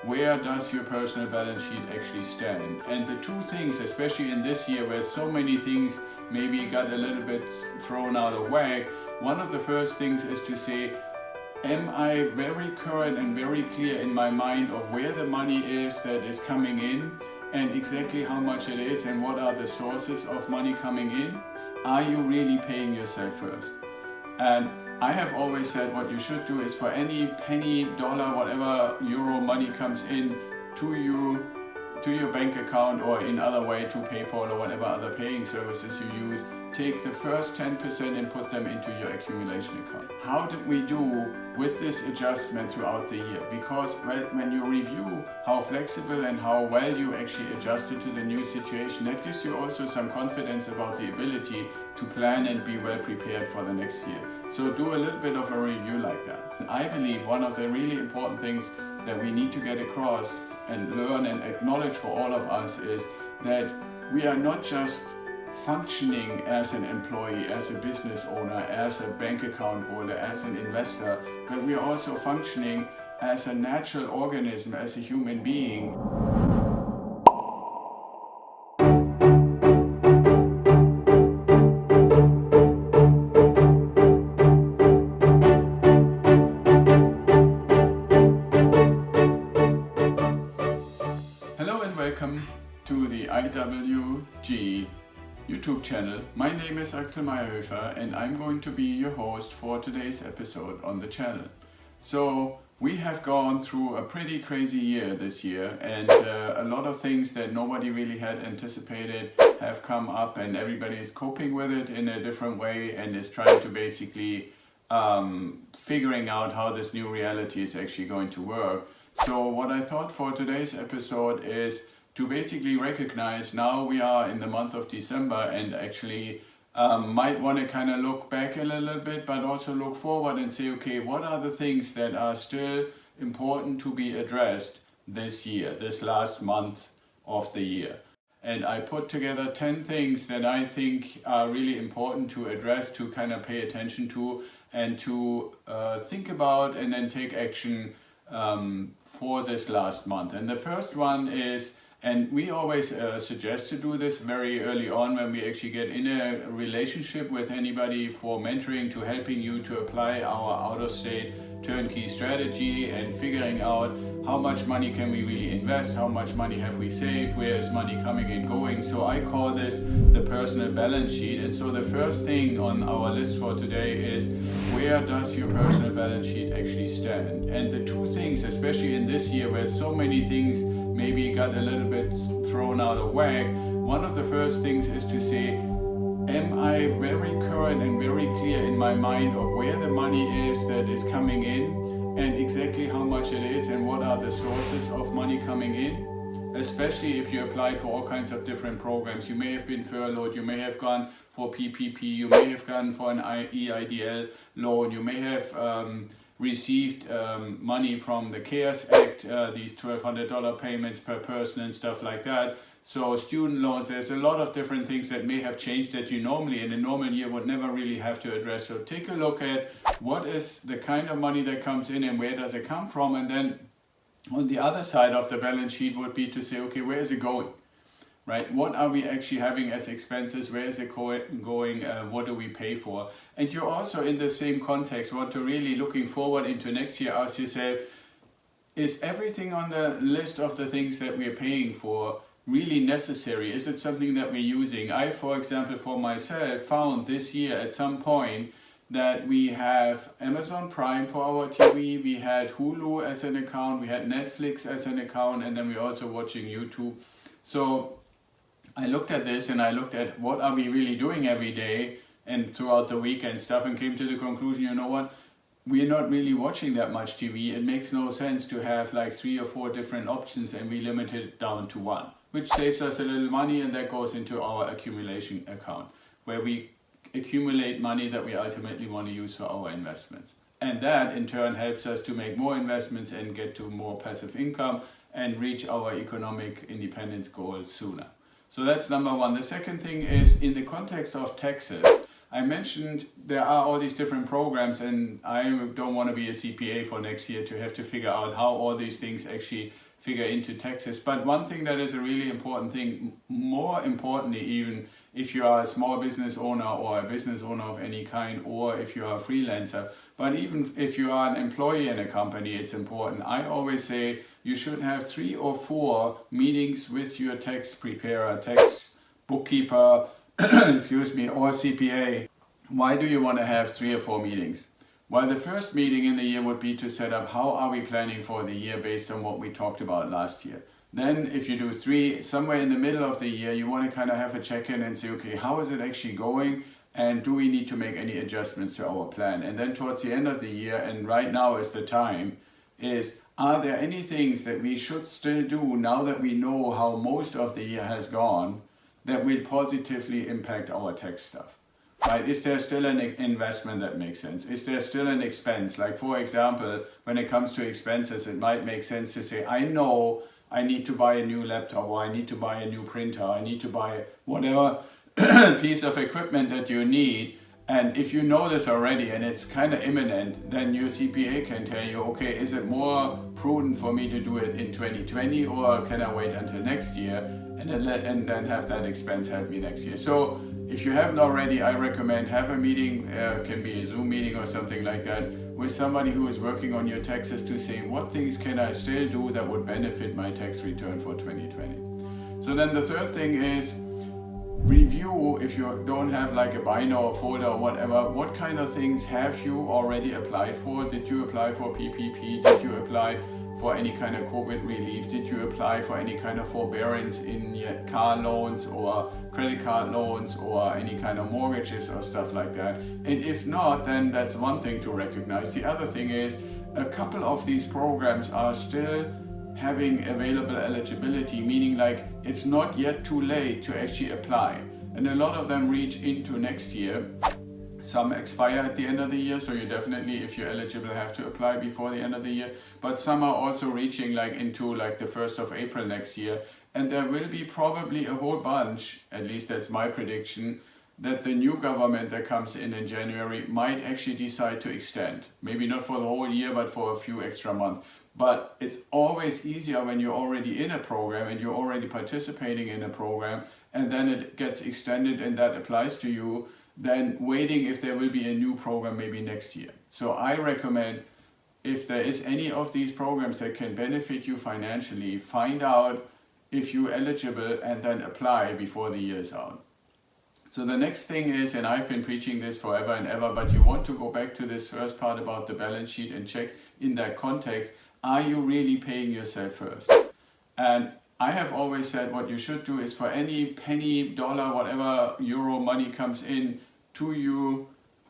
where does your personal balance sheet actually stand? And the two things, especially in this year where so many things maybe got a little bit thrown out of whack, one of the first things is to say, am I very current and very clear in my mind of where the money is that is coming in and exactly how much it is and what are the sources of money coming in? Are you really paying yourself first? And I have always said what you should do is for any penny, dollar, whatever euro money comes in to you, to your bank account or in other way to PayPal or whatever other paying services you use, take the first 10% and put them into your accumulation account. How did we do with this adjustment throughout the year? Because when you review how flexible and how well you actually adjusted to the new situation, that gives you also some confidence about the ability to plan and be well prepared for the next year. So do a little bit of a review like that. I believe one of the really important things that we need to get across and learn and acknowledge for all of us is that we are not just functioning as an employee, as a business owner, as a bank account holder, as an investor, but we are also functioning as a natural organism, as a human being. Hello and welcome to the IWG YouTube channel. My name is Axel Meyerhöfer and I'm going to be your host for today's episode on the channel. So we have gone through a pretty crazy year this year, and a lot of things that nobody really had anticipated have come up, and everybody is coping with it in a different way and is trying to basically figuring out how this new reality is actually going to work. So what I thought for today's episode is to basically recognize now we are in the month of December and actually might want to kind of look back a little bit, but also look forward and say, okay, what are the things that are still important to be addressed this year, this last month of the year? And I put together 10 things that I think are really important to address, to kind of pay attention to and to think about and then take action for this last month. And the first one is, and we always suggest to do this very early on when we actually get in a relationship with anybody for mentoring, to helping you to apply our out-of-state turnkey strategy and figuring out how much money can we really invest, how much money have we saved, where is money coming and going. So I call this the personal balance sheet. And so the first thing on our list for today is, where does your personal balance sheet actually stand? And the two things, especially in this year where so many things maybe got a little bit thrown out of whack, one of the first things is to say, am I very current and very clear in my mind of where the money is that is coming in and exactly how much it is and what are the sources of money coming in? Especially if you applied for all kinds of different programs. You may have been furloughed, you may have gone for PPP, you may have gone for an EIDL loan, you may have received money from the CARES Act, these $1,200 payments per person and stuff like that. So student loans, there's a lot of different things that may have changed that you normally in a normal year would never really have to address. So take a look at what is the kind of money that comes in and where does it come from, and then on the other side of the balance sheet would be to say, okay, where is it going? Right? What are we actually having as expenses? Where is it going? What do we pay for? And you also in the same context want to really looking forward into next year, ask yourself, is everything on the list of the things that we're paying for really necessary? Is it something that we're using? I, for example, for myself, found this year at some point that we have Amazon Prime for our TV, we had Hulu as an account, we had Netflix as an account, and then we're also watching YouTube. So I looked at this and I looked at what are we really doing every day and throughout the week and stuff, and came to the conclusion, you know what? We're not really watching that much TV. It makes no sense to have like 3 or 4 different options, and we limited it down to one, which saves us a little money, and that goes into our accumulation account where we accumulate money that we ultimately want to use for our investments. And that in turn helps us to make more investments and get to more passive income and reach our economic independence goals sooner. So that's number one. The second thing is in the context of taxes. I mentioned there are all these different programs, and I don't want to be a CPA for next year to have to figure out how all these things actually figure into taxes. But one thing that is a really important thing, more importantly even if you are a small business owner or a business owner of any kind, or if you are a freelancer, but even if you are an employee in a company, it's important. I always say you should have 3 or 4 meetings with your tax preparer, tax bookkeeper, excuse me, or CPA. Why do you want to have 3 or 4 meetings? Well, the first meeting in the year would be to set up how are we planning for the year based on what we talked about last year. Then if you do 3, somewhere in the middle of the year, you want to kind of have a check-in and say, okay, how is it actually going? And do we need to make any adjustments to our plan? And then towards the end of the year, and right now is the time, are there any things that we should still do now that we know how most of the year has gone that will positively impact our tax stuff? Right? Is there still an investment that makes sense? Is there still an expense? Like for example, when it comes to expenses, it might make sense to say, I know I need to buy a new laptop, or I need to buy a new printer, I need to buy whatever piece of equipment that you need. And if you know this already and it's kind of imminent, then your CPA can tell you, okay, is it more prudent for me to do it in 2020, or can I wait until next year and then have that expense help me next year? So if you haven't already, I recommend have a meeting, can be a Zoom meeting or something like that, with somebody who is working on your taxes to say what things can I still do that would benefit my tax return for 2020. So then the third thing is review, if you don't have like a binder or folder or whatever, what kind of things have you already applied for? Did you apply for PPP? Did you apply for any kind of COVID relief? Did you apply for any kind of forbearance in your car loans or credit card loans or any kind of mortgages or stuff like that? And if not, then that's one thing to recognize. The other thing is a couple of these programs are still having available eligibility, meaning like it's not yet too late to actually apply. And a lot of them reach into next year. Some expire at the end of the year, so you definitely, if you're eligible, have to apply before the end of the year. But some are also reaching like into like the 1st of April next year. And there will be probably a whole bunch, at least that's my prediction, that the new government that comes in January might actually decide to extend. Maybe not for the whole year, but for a few extra months. But it's always easier when you're already in a program and you're already participating in a program, and then it gets extended and that applies to you, than waiting if there will be a new program maybe next year. So I recommend, if there is any of these programs that can benefit you financially, find out if you're eligible and then apply before the year is out. So the next thing is, and I've been preaching this forever and ever, but you want to go back to this first part about the balance sheet and check in that context, are you really paying yourself first? And I have always said what you should do is for any penny, dollar, whatever euro money comes in to you,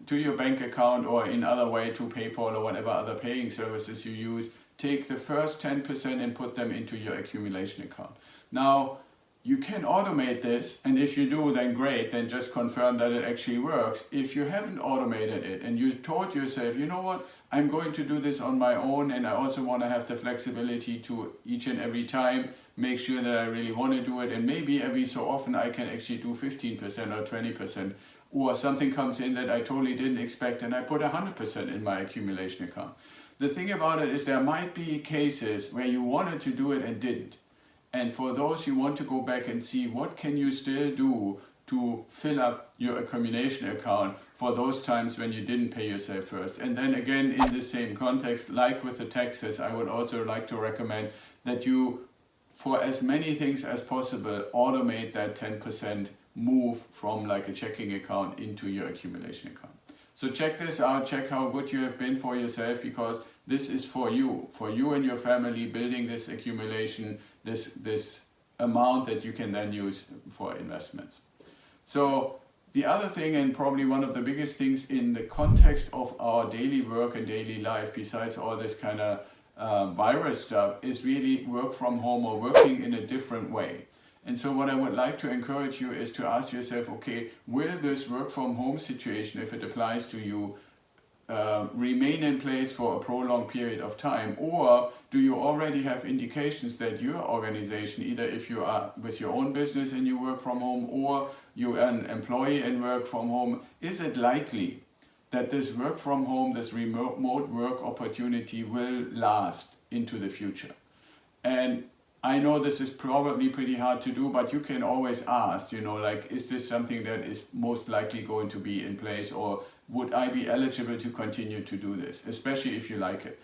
to your bank account or in other way to PayPal or whatever other paying services you use, take the first 10% and put them into your accumulation account. Now, you can automate this, and if you do, then great, then just confirm that it actually works. If you haven't automated it and you told yourself, you know what, I'm going to do this on my own, and I also want to have the flexibility to each and every time make sure that I really want to do it, and maybe every so often I can actually do 15% or 20%, or something comes in that I totally didn't expect and I put 100% in my accumulation account. The thing about it is there might be cases where you wanted to do it and didn't. And for those you want to go back and see what can you still do to fill up your accumulation account for those times when you didn't pay yourself first. And then again, in the same context, like with the taxes, I would also like to recommend that you, for as many things as possible, automate that 10% move from like a checking account into your accumulation account. So check this out, check how good you have been for yourself, because this is for you and your family, building this accumulation, this amount that you can then use for investments. So the other thing, and probably one of the biggest things in the context of our daily work and daily life, besides all this kind of virus stuff, is really work from home or working in a different way. And so what I would like to encourage you is to ask yourself, okay, will this work from home situation, if it applies to you, remain in place for a prolonged period of time? Or do you already have indications that your organization, either if you are with your own business and you work from home, or you're an employee and work from home, is it likely that this work from home, this remote work opportunity will last into the future? And I know this is probably pretty hard to do, but you can always ask, like, is this something that is most likely going to be in place, or would I be eligible to continue to do this, especially if you like it?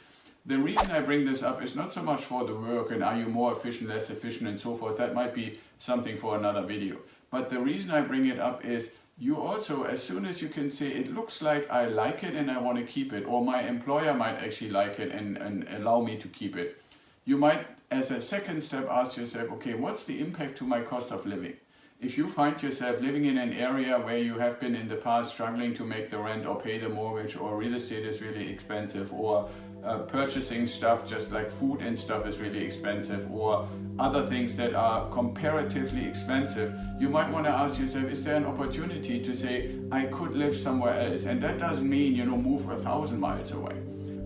The reason I bring this up is not so much for the work and are you more efficient, less efficient and so forth. That might be something for another video. But the reason I bring it up is you also, as soon as you can say, it looks like I like it and I want to keep it, or my employer might actually like it and allow me to keep it, you might, as a second step, ask yourself, okay, what's the impact to my cost of living? If you find yourself living in an area where you have been in the past struggling to make the rent or pay the mortgage, or real estate is really expensive, or purchasing stuff just like food and stuff is really expensive, or other things that are comparatively expensive, you might want to ask yourself, is there an opportunity to say, I could live somewhere else? And that doesn't mean, move 1,000 miles away.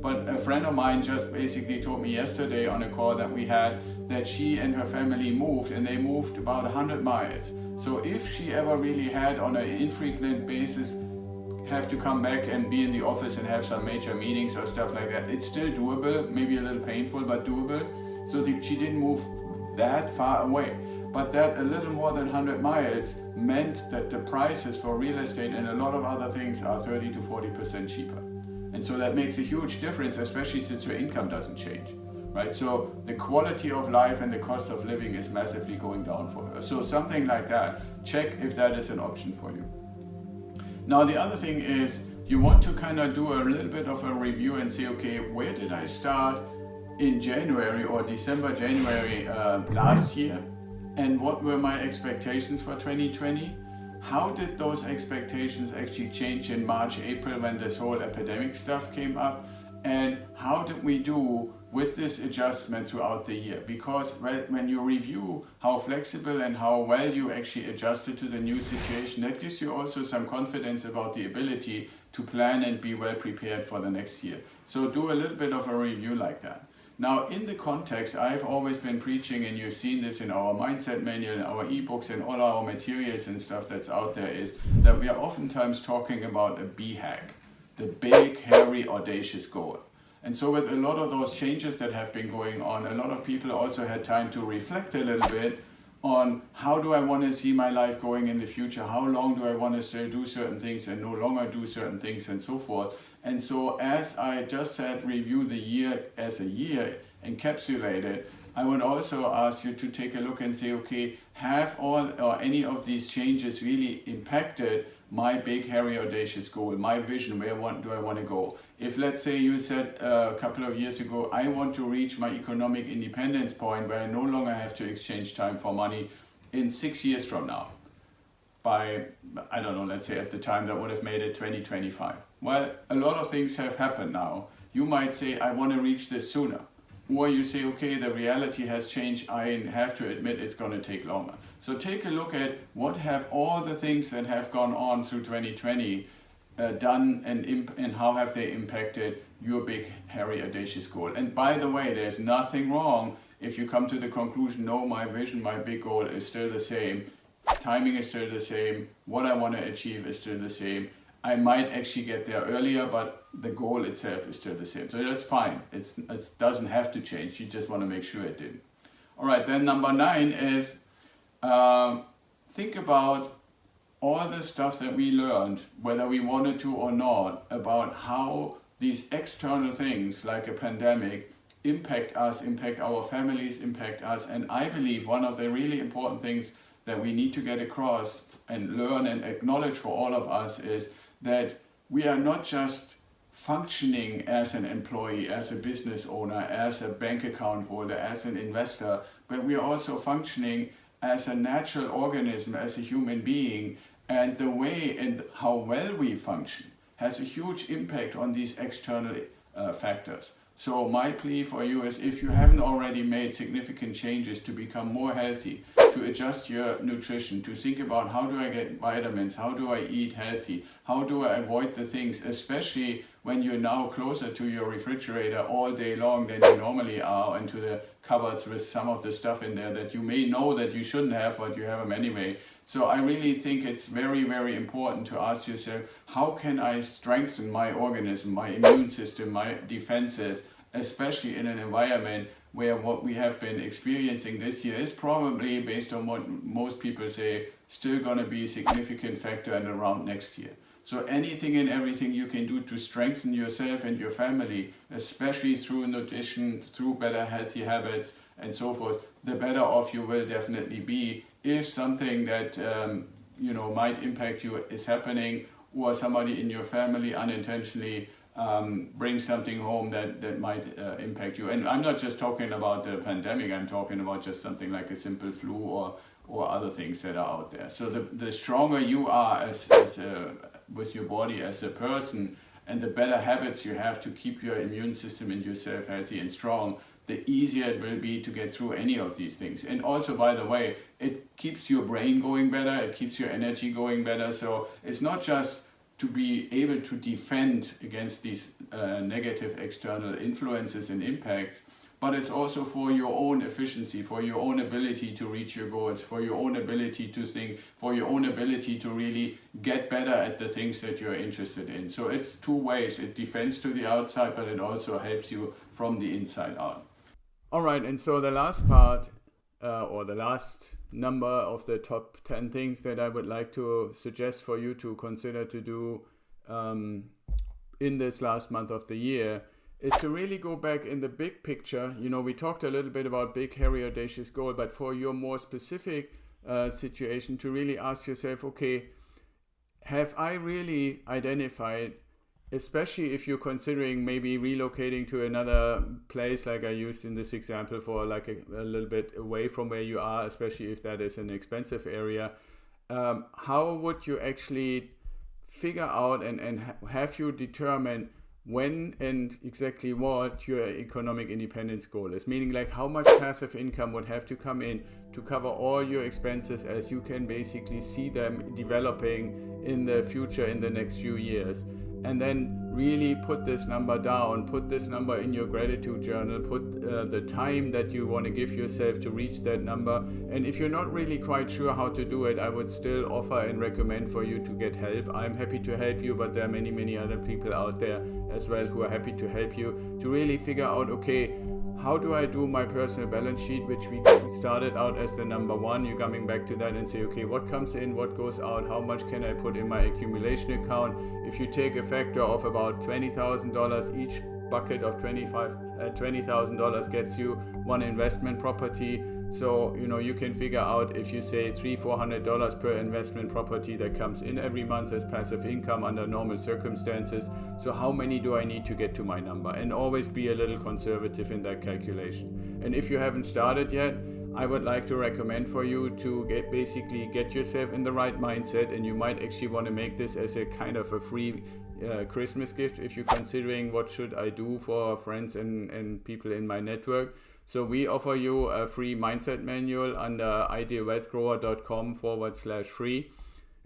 But a friend of mine just basically told me yesterday on a call that we had that she and her family moved, and they moved about 100 miles. So if she ever really had, on an infrequent basis, have to come back and be in the office and have some major meetings or stuff like that, it's still doable, maybe a little painful, but doable. So she didn't move that far away. But that a little more than 100 miles meant that the prices for real estate and a lot of other things are 30 to 40% cheaper. And so that makes a huge difference, especially since your income doesn't change, right? So the quality of life and the cost of living is massively going down for her. So something like that, check if that is an option for you. Now the other thing is, you want to kind of do a little bit of a review and say, okay, where did I start in January or December, January last year? And what were my expectations for 2020? How did those expectations actually change in March, April, when this whole epidemic stuff came up? And how did we do with this adjustment throughout the year? Because when you review how flexible and how well you actually adjusted to the new situation, that gives you also some confidence about the ability to plan and be well prepared for the next year. So do a little bit of a review like that. Now, in the context, I've always been preaching, and you've seen this in our mindset manual, our ebooks, and all our materials and stuff that's out there, is that we are oftentimes talking about a BHAG, the big, hairy, audacious goal. And so with a lot of those changes that have been going on, a lot of people also had time to reflect a little bit on how do I want to see my life going in the future, how long do I want to still do certain things and no longer do certain things and so forth. And so, as I just said, review the year as a year, encapsulate it, I would also ask you to take a look and say, okay, have all or any of these changes really impacted my big, hairy, audacious goal, my vision, where do I want to go? If, let's say, you said a couple of years ago, I want to reach my economic independence point where I no longer have to exchange time for money in 6 years from now, by, I don't know, let's say at the time that would have made it 2025. Well, a lot of things have happened now. You might say, I want to reach this sooner. Or you say, okay, the reality has changed. I have to admit it's going to take longer. So take a look at what have all the things that have gone on through 2020 done, and how have they impacted your big, hairy, audacious goal. And by the way, there's nothing wrong if you come to the conclusion, no, my vision, my big goal is still the same. Timing is still the same. What I want to achieve is still the same. I might actually get there earlier, but the goal itself is still the same. So that's fine. It doesn't have to change. You just want to make sure it didn't. All right, then number 9 is think about all the stuff that we learned, whether we wanted to or not, about how these external things like a pandemic impact us, impact our families, impact us. And I believe one of the really important things that we need to get across and learn and acknowledge for all of us is that we are not just functioning as an employee, as a business owner, as a bank account holder, as an investor, but we are also functioning as a natural organism, as a human being, and the way and how well we function has a huge impact on these external factors. So my plea for you is, if you haven't already made significant changes to become more healthy, to adjust your nutrition, to think about how do I get vitamins, how do I eat healthy, how do I avoid the things, especially when you're now closer to your refrigerator all day long than you normally are, and to the cupboards with some of the stuff in there that you may know that you shouldn't have, but you have them anyway. So I really think it's very, very important to ask yourself, how can I strengthen my organism, my immune system, my defenses, especially in an environment where what we have been experiencing this year is probably, based on what most people say, still going to be a significant factor and around next year. So anything and everything you can do to strengthen yourself and your family, especially through nutrition, through better healthy habits and so forth, the better off you will definitely be if something that might impact you is happening, or somebody in your family unintentionally brings something home that might impact you. And I'm not just talking about the pandemic, I'm talking about just something like a simple flu or other things that are out there. So the stronger you are as with your body as a person, and the better habits you have to keep your immune system and yourself healthy and strong, the easier it will be to get through any of these things. And also, by the way, it keeps your brain going better, it keeps your energy going better. So it's not just to be able to defend against these negative external influences and impacts, but it's also for your own efficiency, for your own ability to reach your goals, for your own ability to think, for your own ability to really get better at the things that you're interested in. So it's two ways. It defends to the outside, but it also helps you from the inside out. All right, and so the last part, or the last number of the top 10 things that I would like to suggest for you to consider to do in this last month of the year, is to really go back in the big picture. We talked a little bit about big, hairy, audacious goal, but for your more specific situation, to really ask yourself, okay, have I really identified, especially if you're considering maybe relocating to another place, like I used in this example, for like a little bit away from where you are, especially if that is an expensive area, how would you actually figure out and have you determine when and exactly what your economic independence goal is? Meaning, like, how much passive income would have to come in to cover all your expenses as you can basically see them developing in the future in the next few years. And then really put this number down, put this number in your gratitude journal, put the time that you want to give yourself to reach that number. And if you're not really quite sure how to do it, I would still offer and recommend for you to get help. I'm happy to help you, but there are many, many other people out there as well who are happy to help you to really figure out, okay, how do I do my personal balance sheet, which we started out as the number one. You're coming back to that and say, okay, what comes in, what goes out, how much can I put in my accumulation account? If you take a factor of about $20,000, each bucket of $20,000 gets you one investment property. So, you can figure out, if you say $300-400 per investment property that comes in every month as passive income under normal circumstances. So how many do I need to get to my number? And always be a little conservative in that calculation. And if you haven't started yet, I would like to recommend for you to get yourself in the right mindset, and you might actually want to make this as a kind of a free Christmas gift if you're considering what should I do for friends and people in my network. So we offer you a free mindset manual under idealwealthgrower.com/free.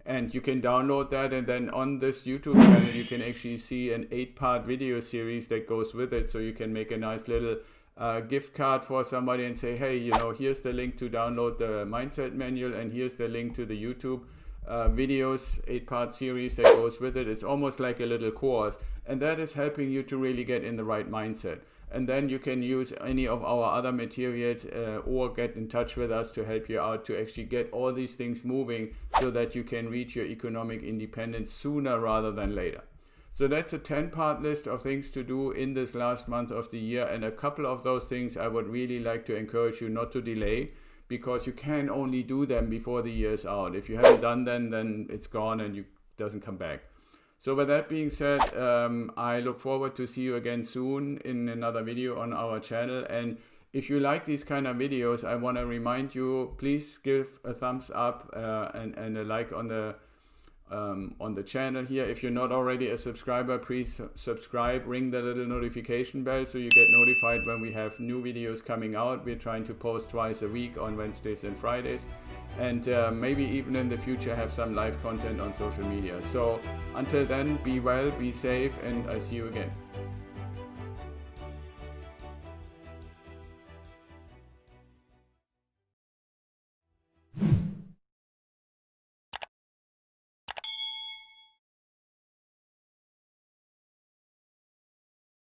And you can download that, and then on this YouTube channel you can actually see an 8-part video series that goes with it. So you can make a nice little gift card for somebody and say, hey, here's the link to download the mindset manual, and here's the link to the YouTube videos, 8-part series that goes with it. It's almost like a little course, and that is helping you to really get in the right mindset. And then you can use any of our other materials or get in touch with us to help you out to actually get all these things moving so that you can reach your economic independence sooner rather than later. So that's a 10-part list of things to do in this last month of the year. And a couple of those things I would really like to encourage you not to delay, because you can only do them before the year's out. If you haven't done them, then it's gone and it doesn't come back. So with that being said, I look forward to see you again soon in another video on our channel. And if you like these kind of videos, I want to remind you, please give a thumbs up and a like on the channel here. If you're not already a subscriber, please subscribe, ring the little notification bell so you get notified when we have new videos coming out. We're trying to post twice a week on Wednesdays and Fridays, and maybe even in the future have some live content on social media. So until then, be well, be safe, and I see you again.